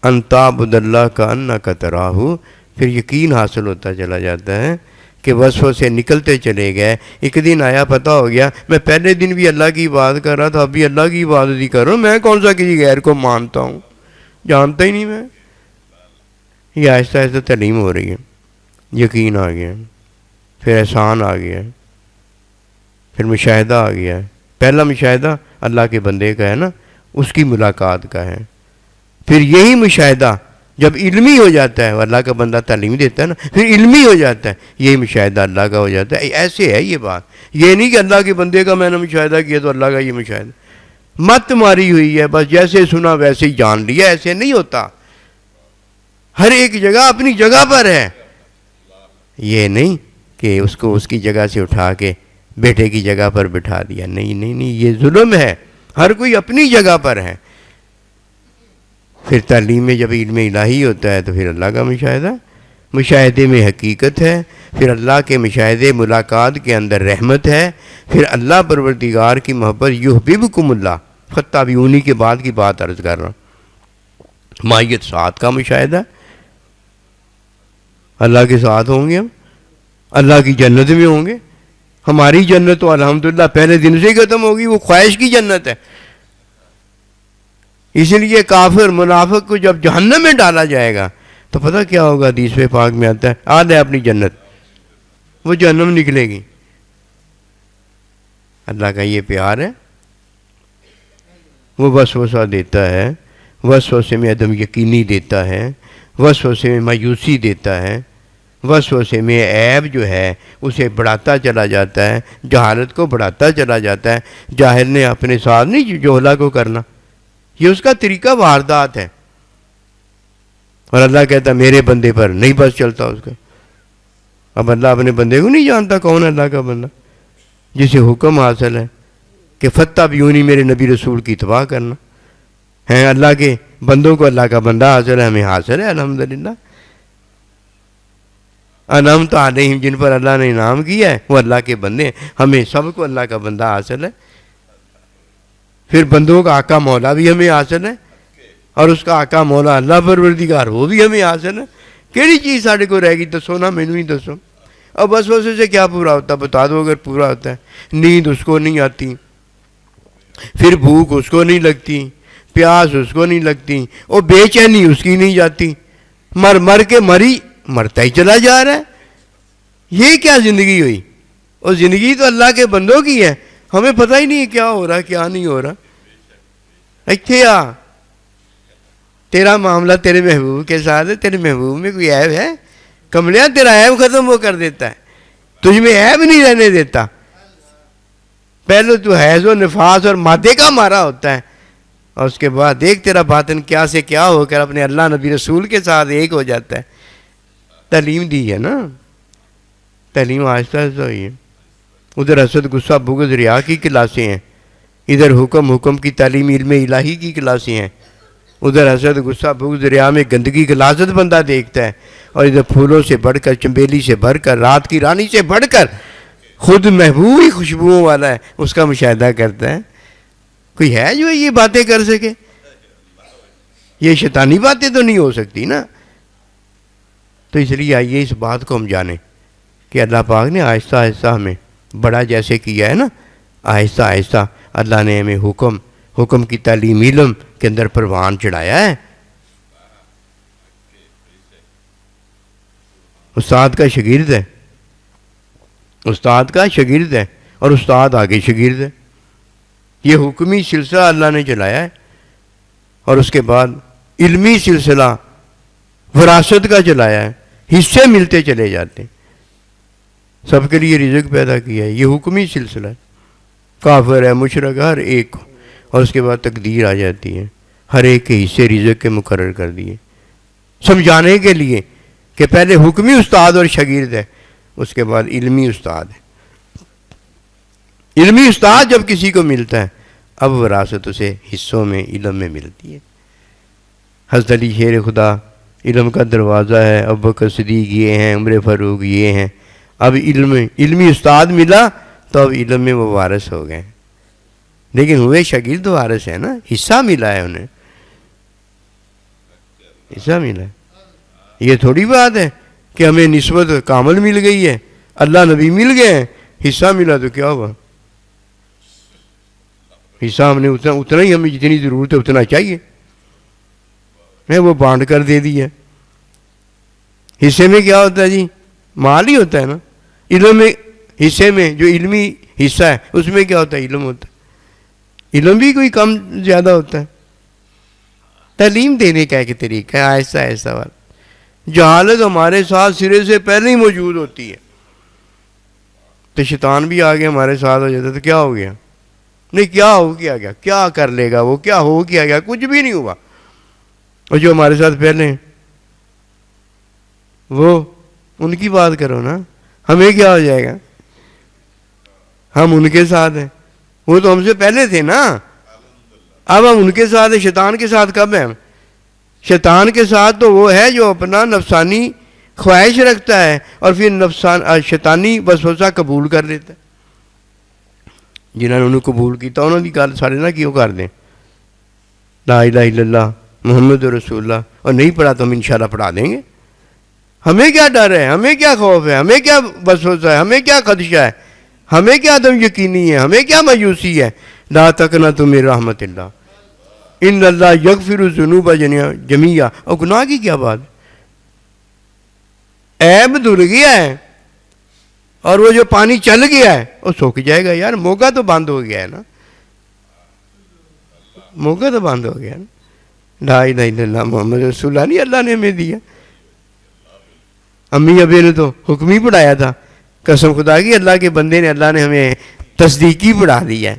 انتعبد اللہ کا انا کا تراہو، پھر یقین حاصل ہوتا چلا جاتا ہے کہ وسوسے سے نکلتے چلے گئے. ایک دن آیا پتہ ہو گیا میں پہلے دن بھی اللہ کی عبادت کر رہا تھا، اب بھی اللہ کی عبادت ہی کر رہا ہوں، میں کون سا کسی غیر کو مانتا ہوں، جانتا ہی نہیں میں. یہ آہستہ آہستہ تعلیم ہو رہی ہے. یقین آ گیا، پھر احسان آ گیا، پھر مشاہدہ آ گیا. پہلا مشاہدہ اللہ کے بندے کا ہے نا، اس کی ملاقات کا ہے. پھر یہی مشاہدہ جب علمی ہو جاتا ہے، اللہ کا بندہ تعلیم دیتا ہے نا، پھر علمی ہو جاتا ہے، یہی مشاہدہ اللہ کا ہو جاتا ہے. ایسے ہے یہ بات. یہ نہیں کہ اللہ کے بندے کا میں نے مشاہدہ کیا تو اللہ کا یہ مشاہدہ. مت ماری ہوئی ہے، بس جیسے سنا ویسے ہی جان لیا. ایسے نہیں ہوتا. ہر ایک جگہ اپنی جگہ پر ہے. یہ نہیں کہ اس کو اس کی جگہ سے اٹھا کے بیٹے کی جگہ پر بٹھا دیا. نہیں نہیں نہیں، یہ ظلم ہے. ہر کوئی اپنی جگہ پر ہے. پھر تعلیم میں جب علم الہی ہوتا ہے تو پھر اللہ کا مشاہدہ، مشاہدے میں حقیقت ہے. پھر اللہ کے مشاہدے ملاقات کے اندر رحمت ہے. پھر اللہ پروردگار کی محبت یحببکم اللہ. فتابعونی کے بعد کی بات عرض کر رہا ہوں. مائیت ساتھ کا مشاہدہ، اللہ کے ساتھ ہوں گے ہم، اللہ کی جنت میں ہوں گے. ہماری جنت تو الحمدللہ پہلے دن سے ہی ختم ہوگی، وہ خواہش کی جنت ہے. اس لیے کافر منافق کو جب جہنم میں ڈالا جائے گا تو پتہ کیا ہوگا؟ حدیث پاک میں آتا ہے آ لے اپنی جنت، وہ جہنم نکلے گی. اللہ کا یہ پیار ہے. وہ وسوسہ دیتا ہے، وسوسے میں عدم یقینی دیتا ہے، وسوسے میں مایوسی دیتا ہے، وسوسے میں عیب جو ہے اسے بڑھاتا چلا جاتا ہے، جہالت کو بڑھاتا چلا جاتا ہے. جاہل نے اپنے ساتھ نہیں جوہلا کو کرنا، یہ اس کا طریقہ واردات ہے. اور اللہ کہتا ہے میرے بندے پر نہیں بس چلتا اس کا. اب اللہ اپنے بندے کو نہیں جانتا کون ہے اللہ کا بندہ؟ جسے حکم حاصل ہے کہ فتح بیونی میرے نبی رسول کی اتباع کرنا ہے. اللہ کے بندوں کو اللہ کا بندہ حاصل ہے, ہمیں حاصل ہے الحمدللہ. انعمت علیہم, جن پر اللہ نے انعام کیا ہے وہ اللہ کے بندے ہیں, ہمیں سب کو اللہ کا بندہ حاصل ہے. پھر بندوں کا آقا مولا بھی ہمیں حاصل ہے, اور اس کا آقا مولا اللہ پروردگار وہ بھی ہمیں حاصل ہے. کیڑی چیز ساڑھے کو رہ گی دسو نا, مینوں ہی دسو. اور بس وسوسے سے کیا پورا ہوتا ہے بتا دو اگر پورا ہوتا ہے. نیند اس کو نہیں آتی, پھر بھوک اس کو نہیں لگتی, پیاس اس کو نہیں لگتی, اور بے چینی اس کی نہیں جاتی, مر مر کے مرتا ہی چلا جا رہا ہے. یہ کیا زندگی ہوئی؟ اور زندگی تو اللہ کے بندوں کی ہے, ہمیں پتہ ہی نہیں کیا ہو رہا کیا نہیں ہو رہا. ایتھے آ, تیرا معاملہ تیرے محبوب کے ساتھ ہے, تیرے محبوب میں کوئی عیب ہے؟ کملیاں تیرا عیب ختم وہ کر دیتا ہے, تجھ میں عیب نہیں رہنے دیتا. پہلے تو حیض و نفاس اور مادے کا مارا ہوتا ہے, اور اس کے بعد دیکھ تیرا باطن کیا سے کیا ہو کر اپنے اللہ نبی رسول کے ساتھ ایک ہو جاتا ہے. تعلیم دی ہے نا, تعلیم آہستہ آہستہ ہوئی ہے. ادھر حسد غصہ بغض ریا کی کلاسیں ہیں, ادھر حکم کی تعلیم علم الہی کی کلاسیں ہیں. ادھر حسد غصہ بغض ریا میں گندگی کی لازت بندہ دیکھتا ہے, اور ادھر پھولوں سے بڑھ کر, چنبیلی سے بڑھ کر, رات کی رانی سے بڑھ کر خود محبوب ہی خوشبوؤں والا ہے, اس کا مشاہدہ کرتا ہے. کوئی ہے جو یہ باتیں کر سکے؟ یہ شیطانی باتیں تو نہیں ہو سکتی نا. تو اس لیے آئیے اس بات کو ہم جانیں کہ اللہ پاک نے آہستہ آہستہ ہمیں بڑا جیسے کیا ہے نا, آہستہ آہستہ اللہ نے ہمیں حکم کی تعلیم علم کے اندر پروان چڑھایا ہے. استاد کا شاگرد ہے, استاد کا شاگرد ہے, اور استاد آگے شاگرد ہے. یہ حکمی سلسلہ اللہ نے چلایا ہے, اور اس کے بعد علمی سلسلہ وراثت کا چلایا ہے. حصے ملتے چلے جاتے ہیں, سب کے لیے رزق پیدا کیا ہے. یہ حکمی سلسلہ ہے, کافر ہے مشرک ہر ایک کو, اور اس کے بعد تقدیر آ جاتی ہے, ہر ایک کے حصے رزق کے مقرر کر دیے, سمجھانے کے لیے کہ پہلے حکمی استاد اور شاگرد ہے, اس کے بعد علمی استاد ہے. علمی استاد جب کسی کو ملتا ہے اب وراثت اسے حصوں میں علم میں ملتی ہے. حضرت علی شیر خدا علم کا دروازہ ہے, ابو بکر صدیق یہ ہیں, عمر فاروق یہ ہیں. اب علمی استاد ملا تو اب علم میں وہ وارث ہو گئے, لیکن ہوئے شاگرد وارث ہے نا, حصہ ملا ہے انہیں, حصہ ملا ہے. یہ تھوڑی بات ہے کہ ہمیں نسبت کامل مل گئی ہے, اللہ نبی مل گئے ہیں, حصہ ملا تو کیا ہوا؟ حصہ ہم نے اتنا ہی, ہمیں جتنی ضرورت ہے اتنا چاہیے, میں وہ بانٹ کر دے دیا. حصے میں کیا ہوتا ہے جی؟ مال ہی ہوتا ہے نا. علم میں حصے میں جو علمی حصہ ہے اس میں کیا ہوتا ہے؟ علم ہوتا ہے. علم بھی کوئی کم زیادہ ہوتا ہے. تعلیم دینے کا ایک طریقہ ہے آہستہ آہستہ والا. جہالت ہمارے ساتھ سرے سے پہلے ہی موجود ہوتی ہے, تو شیطان بھی آگے ہمارے ساتھ ہو جاتا ہے, تو کیا ہو گیا؟ نہیں, کیا ہو کیا گیا, کیا کر لے گا وہ, کیا ہو کیا گیا, کچھ بھی نہیں ہوا. اور جو ہمارے ساتھ پہلے ہیں وہ ان کی بات کرو نا, ہمیں کیا ہو جائے گا؟ ہم ان کے ساتھ ہیں, وہ تو ہم سے پہلے تھے نا, اب ہم ان کے ساتھ ہیں. شیطان کے ساتھ کب ہیں؟ شیطان کے ساتھ تو وہ ہے جو اپنا نفسانی خواہش رکھتا ہے اور پھر شیطانی وسوسہ قبول کر لیتا ہے. جنہوں نے قبول کیتا انہوں نے گل سارے نہ کیوں کر دیں لا الہ الا اللہ محمد رسول اللہ, اور نہیں پڑھا تو ہم انشاءاللہ پڑھا دیں گے. ہمیں کیا ڈر ہے, ہمیں کیا خوف ہے, ہمیں کیا وسوسہ ہے, ہمیں کیا خدشہ ہے, ہمیں کیا عدم یقینی ہے, ہمیں کیا مایوسی ہے. لا تقنطوا من رحمت اللہ ان اللہ یغفر الذنوب جمیعا. اور گناہ کی کیا بات, عیب دھل گیا ہے اور وہ جو پانی چل گیا ہے وہ سوکھ جائے گا. یار موقع تو بند ہو گیا ہے نا, موقع تو بند ہو گیا نا. لا الہ الا اللہ محمد رسول اللہ نہیں اللہ نے ہمیں دیا. امی ابے نے تو حکم ہی پڑھایا تھا, قسم خدا کی اللہ کے بندے نے, اللہ نے ہمیں تصدیقی پڑھا دیا ہے.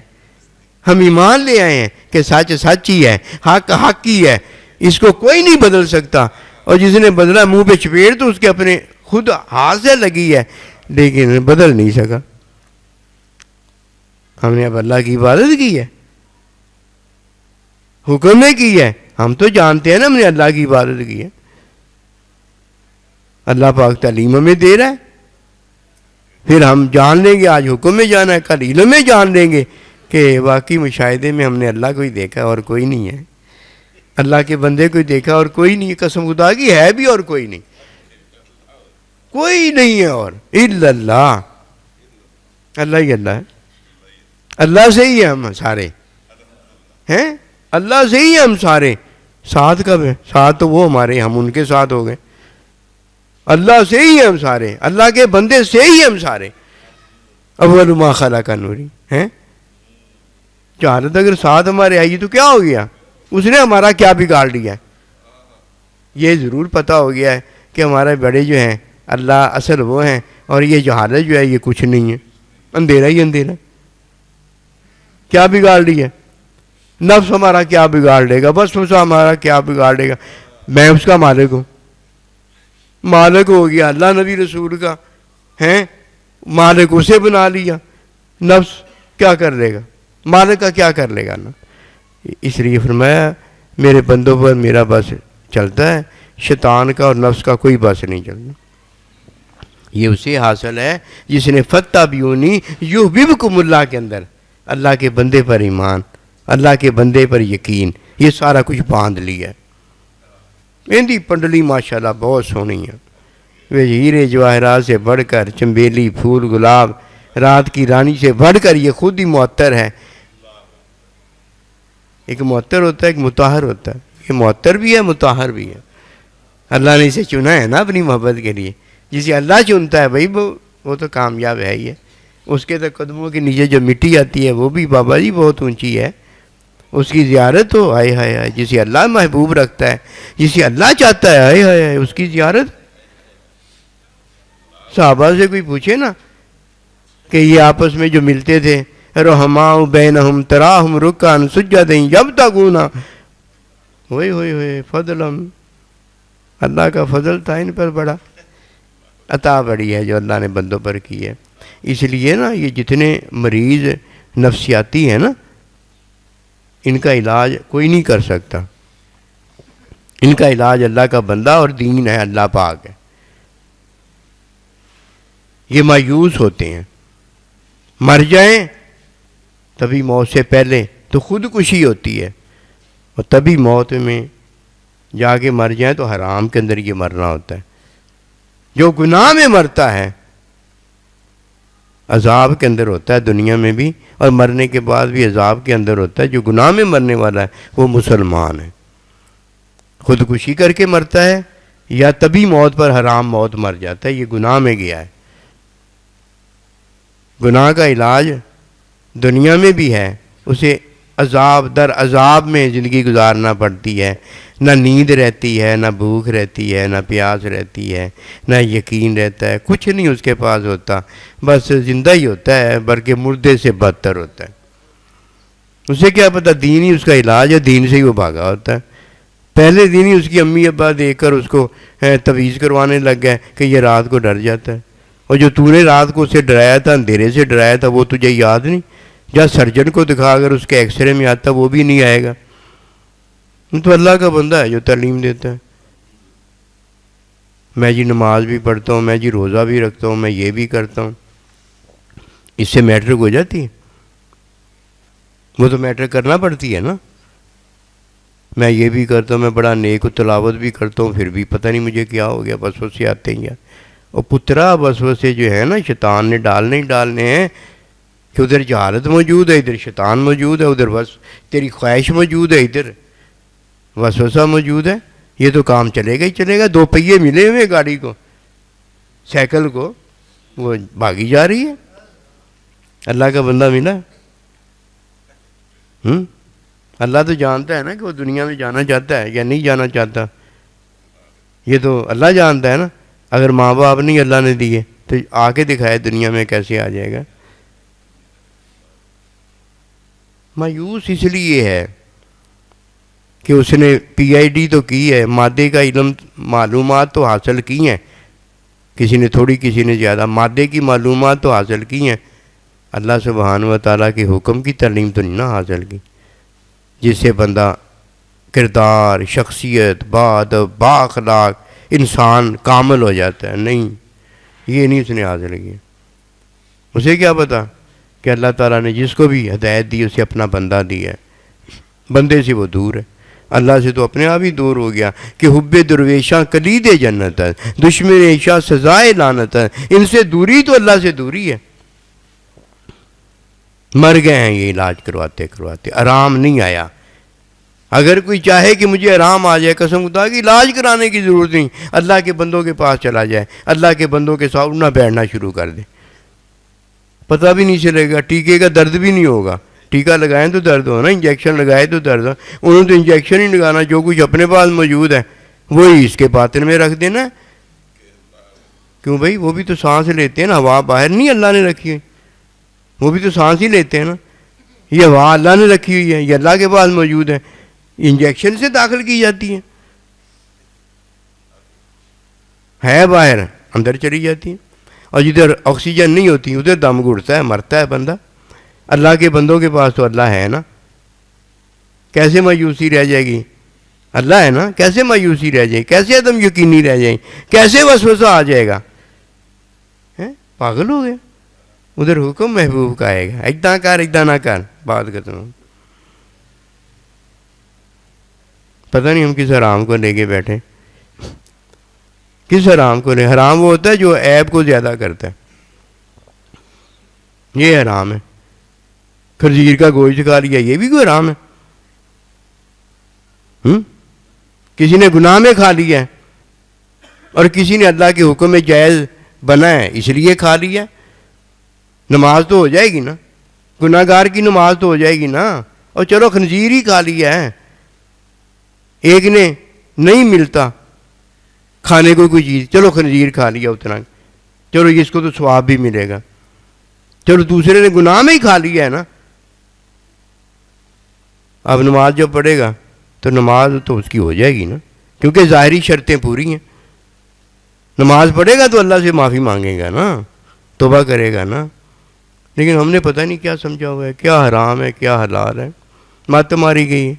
ہم ایمان لے آئے ہیں کہ سچ سچ ہی ہے, حق حق ہی ہے, اس کو کوئی نہیں بدل سکتا. اور جس نے بدلا منہ پہ چپیڑ تو اس کے اپنے خود ہاتھ سے لگی ہے, لیکن بدل نہیں سکا. ہم نے اب اللہ کی عبادت کی ہے، حکم نے کی ہے. ہم تو جانتے ہیں نا ہم نے اللہ کی عبادت کی ہے. اللہ پاک تعلیم ہمیں دے رہا ہے، پھر ہم جان لیں گے آج حکم میں جانا ہے، کل علم میں جان لیں گے کہ واقعی مشاہدے میں ہم نے اللہ کو ہی دیکھا اور کوئی نہیں ہے، اللہ کے بندے کو ہی دیکھا اور کوئی نہیں. قسم خدا کی ہے بھی اور کوئی نہیں، کوئی نہیں ہے اور الا اللہ. اللہ ہی اللہ ہے، اللہ سے ہی ہے ہم سارے ہیں، اللہ سے ہی ہے ہم سارے. ساتھ کب ہے؟ ساتھ تو وہ ہمارے، ہم ان کے ساتھ ہو گئے. اللہ سے ہی ہم سارے، اللہ کے بندے سے ہی ہم سارے. اول ما خلق نوری ہیں. جہالت اگر ساتھ ہمارے آئی تو کیا ہو گیا؟ اس نے ہمارا کیا بگاڑ لیا ہے؟ یہ ضرور پتہ ہو گیا ہے کہ ہمارے بڑے جو ہیں اللہ اصل وہ ہیں، اور یہ جہالت جو ہے یہ کچھ نہیں ہے، اندھیرا ہی اندھیرا. کیا بگاڑ لیا؟ نفس ہمارا کیا بگاڑ لے گا؟ بس اس ہمارا کیا بگاڑ لے گا؟ میں اس کا مالک ہوں. مالک ہو گیا اللہ نبی رسول کا، ہیں مالک اسے بنا لیا. نفس کیا کر لے گا؟ مالک کا کیا کر لے گا نا. اس لیے فرمایا میرے بندوں پر میرا بس چلتا ہے، شیطان کا اور نفس کا کوئی بس نہیں چلنا. یہ اسے حاصل ہے جس نے فتح بیونی یحببکم اللہ کے اندر اللہ کے بندے پر ایمان، اللہ کے بندے پر یقین، یہ سارا کچھ باندھ لیا ہے. اندھی پنڈلی ماشاءاللہ بہت سونی ہے، وہ ہیرے جواہرات سے بڑھ کر، چنبیلی پھول گلاب رات کی رانی سے بڑھ کر یہ خود ہی معطر ہے. ایک معطر ہوتا ہے، ایک مطہر ہوتا ہے. یہ معطر بھی ہے، مطہر بھی ہے. اللہ نے اسے چنا ہے نا اپنی محبت کے لیے. جسے اللہ چنتا ہے بھائی وہ تو کامیاب ہے ہی ہے. اس کے تو قدموں کے نیچے جو مٹی آتی ہے وہ بھی بابا جی بہت اونچی ہے. اس کی زیارت تو ہائے ہائے ہائے، جسے اللہ محبوب رکھتا ہے، جسے اللہ چاہتا ہے، ہائے ہائے ہائے اس کی زیارت. صحابہ سے کوئی پوچھے نا کہ یہ آپس میں جو ملتے تھے، رحماء بینہم تراہم رکعن سجدا یبتغون، ہوئے ہوئے ہوئے فضلم، اللہ کا فضل تھا ان پر بڑا، عطا بڑی ہے جو اللہ نے بندوں پر کی ہے. اس لیے نا یہ جتنے مریض نفسیاتی ہیں نا، ان کا علاج کوئی نہیں کر سکتا. ان کا علاج اللہ کا بندہ اور دین ہے، اللہ پاک ہے. یہ مایوس ہوتے ہیں، مر جائیں تبھی موت سے پہلے تو خودکشی ہوتی ہے، اور تبھی موت میں جا کے مر جائیں تو حرام کے اندر یہ مرنا ہوتا ہے. جو گناہ میں مرتا ہے عذاب کے اندر ہوتا ہے دنیا میں بھی، اور مرنے کے بعد بھی عذاب کے اندر ہوتا ہے. جو گناہ میں مرنے والا ہے وہ مسلمان ہے، خودکشی کر کے مرتا ہے یا تبھی موت پر حرام موت مر جاتا ہے، یہ گناہ میں گیا ہے. گناہ کا علاج دنیا میں بھی ہے، اسے عذاب در عذاب میں زندگی گزارنا پڑتی ہے. نہ نیند رہتی ہے، نہ بھوک رہتی ہے، نہ پیاس رہتی ہے، نہ یقین رہتا ہے، کچھ نہیں اس کے پاس ہوتا، بس زندہ ہی ہوتا ہے، بلکہ مردے سے بدتر ہوتا ہے. اسے کیا پتہ دین ہی اس کا علاج ہے، دین سے ہی وہ بھاگا ہوتا ہے. پہلے دن ہی اس کی امی ابا دیکھ کر اس کو تویز کروانے لگ گئے کہ یہ رات کو ڈر جاتا ہے. اور جو تو نے رات کو اسے ڈرایا تھا، اندھیرے سے ڈرایا تھا، وہ تجھے یاد نہیں؟ جا سرجن کو دکھا، اگر اس کے ایکس رے میں آتا وہ بھی نہیں آئے گا. تو اللہ کا بندہ ہے جو تعلیم دیتا ہے. میں جی نماز بھی پڑھتا ہوں، میں جی روزہ بھی رکھتا ہوں، میں یہ بھی کرتا ہوں، اس سے میٹرک ہو جاتی ہے؟ وہ تو میٹرک کرنا پڑتی ہے نا. میں یہ بھی کرتا ہوں، میں بڑا نیک و تلاوت بھی کرتا ہوں، پھر بھی پتہ نہیں مجھے کیا ہو گیا، وسوسے آتے ہیں. اور پترا وسوسے جو ہے نا شیطان نے ڈالنے ہیں کہ ادھر جہالت موجود ہے، ادھر شیطان موجود ہے، ادھر بس تیری خواہش موجود ہے، ادھر وسوسہ موجود ہے. یہ تو کام چلے گا ہی چلے گا. 2 پہیے ملے ہوئے گاڑی کو، سائیکل کو، وہ بھاگی جا رہی ہے. اللہ کا بندہ ملا. اللہ تو جانتا ہے نا کہ وہ دنیا میں جانا چاہتا ہے یا نہیں جانا چاہتا. یہ تو اللہ جانتا ہے نا. اگر ماں باپ نہیں اللہ نے دیے تو آ کے دکھائے دنیا میں کیسے آ جائے گا. مایوس اس لیے ہے کہ اس نے PhD تو کی ہے، مادے کا علم معلومات تو حاصل کی ہیں، کسی نے تھوڑی کسی نے زیادہ، مادے کی معلومات تو حاصل کی ہیں. اللہ سبحانہ و تعالیٰ کے حکم کی تعلیم تو نہیں نہ حاصل کی جس سے بندہ کردار، شخصیت، بات، بااخلاق انسان کامل ہو جاتا ہے. نہیں، یہ نہیں اس نے حاصل کیا. اسے کیا پتا کہ اللہ تعالیٰ نے جس کو بھی ہدایت دی اسے اپنا بندہ دیا ہے. بندے سے وہ دور ہے، اللہ سے تو اپنے آپ ہی دور ہو گیا کہ حب درویشاں کلید جنت ہے، دشمن عیشا سزائے لعنت ہے. ان سے دوری تو اللہ سے دوری ہے. مر گئے ہیں یہ علاج کرواتے کرواتے، آرام نہیں آیا. اگر کوئی چاہے کہ مجھے آرام آ جائے، قسم خدا کی علاج کرانے کی ضرورت نہیں، اللہ کے بندوں کے پاس چلا جائے، اللہ کے بندوں کے ساتھ اٹھنا بیٹھنا شروع کر دے، پتہ بھی نہیں چلے گا، ٹیکے کا درد بھی نہیں ہوگا. ٹیکہ لگائیں تو درد ہو نا، انجیکشن لگائے تو درد ہو. انہوں نے تو انجیکشن ہی لگانا، جو کچھ اپنے پاس موجود ہے وہی اس کے باطن میں رکھ دینا. کیوں بھائی؟ وہ بھی تو سانس لیتے ہیں نا، ہوا باہر نہیں اللہ نے رکھی ہوئی، وہ بھی تو سانس ہی لیتے ہیں نا. یہ ہوا اللہ نے رکھی ہوئی ہے، یہ اللہ کے پاس موجود ہے، انجیکشن سے داخل کی جاتی ہے باہر اندر چلی جاتی ہے. اور جدھر آکسیجن نہیں ہوتی ادھر دم گھٹتا ہے، مرتا ہے بندہ. اللہ کے بندوں کے پاس تو اللہ ہے نا، کیسے مایوسی رہ جائے گی؟ اللہ ہے نا، کیسے مایوسی رہ جائے گی؟ کیسے عدم یقینی رہ جائے گی؟ کیسے وسوسہ آ جائے گا؟ پاگل ہو گیا. ادھر حکم محبوب کا آئے گا، اجدا کر اجدا نہ کر، بات ختم. پتہ نہیں ہم کس حرام کو لے کے بیٹھے، کس حرام کو لے. حرام وہ ہوتا ہے جو عیب کو زیادہ کرتا ہے، یہ حرام ہے. خنزیر کا گوشت کھا لیا، یہ بھی کوئی حرام ہے. کسی نے گناہ میں کھا لیا ہے اور کسی نے اللہ کے حکم میں جائز بنا ہے اس لیے کھا لیا. نماز تو ہو جائے گی نا، گناہ گار کی نماز تو ہو جائے گی نا. اور چلو خنزیر ہی کھا لیا ہے، ایک نے نہیں ملتا کھانے کو کوئی چیز، چلو خنزیر کھا لیا اتنا، چلو اس کو تو ثواب بھی ملے گا. چلو دوسرے نے گناہ میں ہی کھا لیا ہے نا. اب نماز جب پڑھے گا تو نماز تو اس کی ہو جائے گی نا، کیونکہ ظاہری شرطیں پوری ہیں. نماز پڑھے گا تو اللہ سے معافی مانگے گا نا، توبہ کرے گا نا. لیکن ہم نے پتہ نہیں کیا سمجھا ہوا ہے، کیا حرام ہے کیا حلال ہے. مت ماری گئی ہے.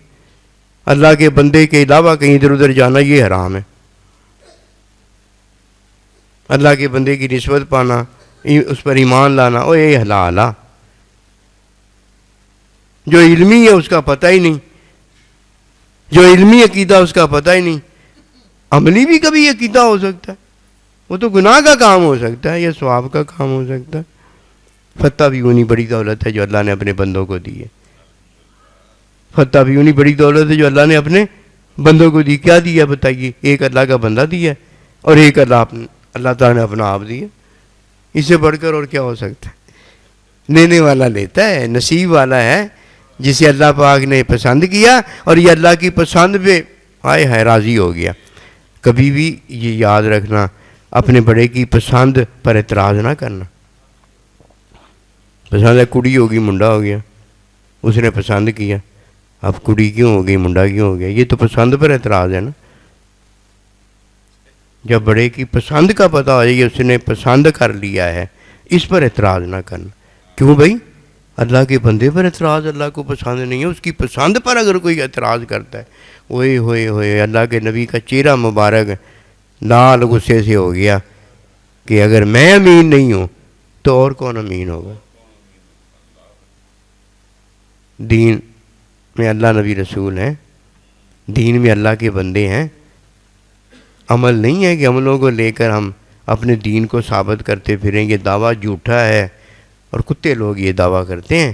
اللہ کے بندے کے علاوہ کہیں ادھر ادھر جانا یہ حرام ہے. اللہ کے بندے کی نسبت پانا، اس پر ایمان لانا، او یہ حلال ہے. جو علمی ہے اس کا پتہ ہی نہیں، جو علمی عقیدہ اس کا پتہ ہی نہیں. عملی بھی کبھی عقیدہ ہو سکتا ہے، وہ تو گناہ کا کام ہو سکتا ہے یا ثواب کا کام ہو سکتا ہے. فتح بھی انہی بڑی دولت ہے جو اللہ نے اپنے بندوں کو دی ہے. فتح بھی انہی بڑی دولت ہے جو اللہ نے اپنے بندوں کو دی. کیا دیا بتائیے؟ ایک اللہ کا بندہ دیا ہے اور ایک اللہ تعالیٰ نے اپنا آپ دیا. اس سے بڑھ کر اور کیا ہو سکتا ہے؟ لینے والا لیتا ہے، نصیب والا ہے جسے اللہ پاک نے پسند کیا اور یہ اللہ کی پسند پہ آئے ہے راضی ہو گیا. کبھی بھی یہ یاد رکھنا، اپنے بڑے کی پسند پر اعتراض نہ کرنا. پسند ہے کڑی ہوگی منڈا ہو گیا، اس نے پسند کیا، اب کڑی کیوں ہو گئی منڈا کیوں ہو گیا؟ یہ تو پسند پر اعتراض ہے نا. جب بڑے کی پسند کا پتہ ہو جائے کہ اس نے پسند کر لیا ہے، اس پر اعتراض نہ کرنا. کیوں بھائی؟ اللہ کے بندے پر اعتراض اللہ کو پسند نہیں ہے، اس کی پسند پر اگر کوئی اعتراض کرتا ہے، اوئے ہوئے ہوئے اللہ کے نبی کا چہرہ مبارک لال غصے سے ہو گیا کہ اگر میں امین نہیں ہوں تو اور کون امین ہوگا؟ دین میں اللہ نبی رسول ہیں، دین میں اللہ کے بندے ہیں. عمل نہیں ہے کہ عملوں کو لے کر ہم اپنے دین کو ثابت کرتے پھریں. یہ دعویٰ جھوٹا ہے اور کتے لوگ یہ دعویٰ کرتے ہیں.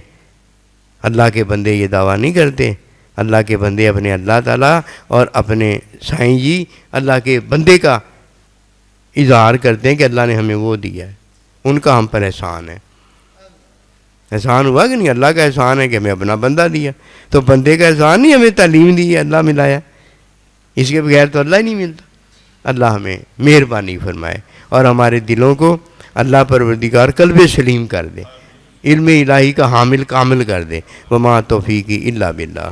اللہ کے بندے یہ دعویٰ نہیں کرتے. اللہ کے بندے اپنے اللہ تعالیٰ اور اپنے سائیں جی اللہ کے بندے کا اظہار کرتے ہیں کہ اللہ نے ہمیں وہ دیا ہے، ان کا ہم پر احسان ہے. احسان ہوا کہ نہیں؟ اللہ کا احسان ہے کہ ہمیں اپنا بندہ دیا. تو بندے کا احسان نہیں ہمیں تعلیم دی ہے، اللہ ملایا. اس کے بغیر تو اللہ ہی نہیں ملتا. اللہ ہمیں مہربانی فرمائے اور ہمارے دلوں کو اللہ پروردگار قلب سلیم کر دے، علم الہی کا حامل کامل کر دے. وما توفیقی الا باللہ.